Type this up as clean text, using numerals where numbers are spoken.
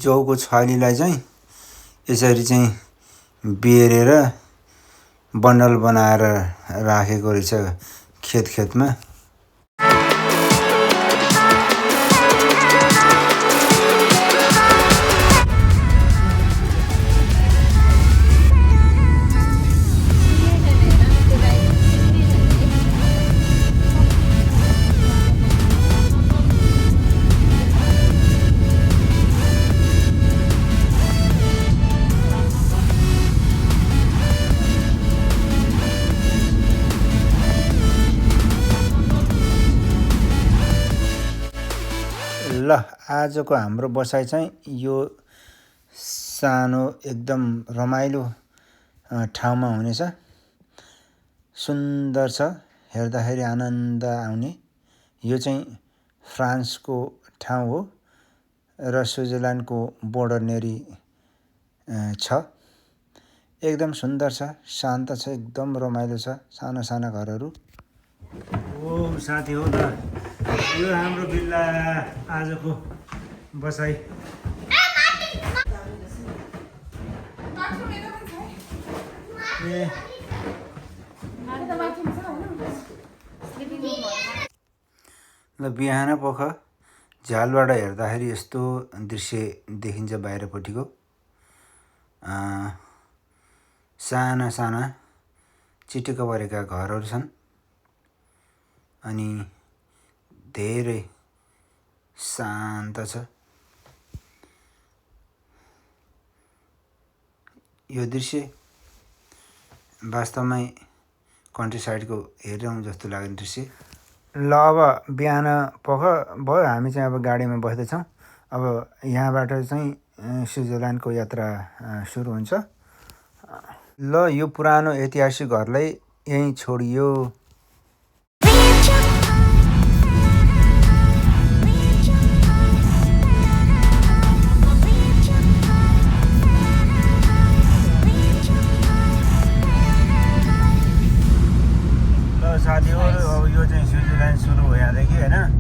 जौको छालीलाई चाहिँ यसरी चाहिँ बेरेर बन्डल बनाएर राखेको रहेछ खेतमा। ल आजको हाम्रो बसाइ चाहिँ यो सानो एकदम रमाइलो ठाउँमा हुनेछ। सुन्दर छ, हेर्दाखेरि आनन्द आउने। यो चाहिँ फ्रान्सको ठाउँ हो र स्विजरल्यान्डको बोर्डर नेरी छ। एकदम सुन्दर छ, शान्त छ, एकदम रमाइलो छ, साना साना घरहरू। ओ साथी हो त, यो हाम्रो बिल्ला आजको बसाइ। ल बिहान पख झ्यालबाट हेर्दाखेरि यस्तो दृश्य देखिन्छ बाहिरपट्टिको। साना साना चिटिक्क परेका घरहरू छन् अनि धेरै शान्त छ। यो दृश्य वास्तवमै कन्ट्री साइडको हेरौँ जस्तो लाग्ने दृश्य। ल अब बिहान पख भयो, हामी चाहिँ अब गाडीमा बस्दैछौँ। अब यहाँबाट चाहिँ स्विजरल्यान्डको यात्रा सुरु हुन्छ। ल यो पुरानो ऐतिहासिक घरलाई यहीँ छोडियो। साथीहरू अब यो चाहिँ स्विजरल्यान्ड सुरु हो यहाँदेखि, होइन?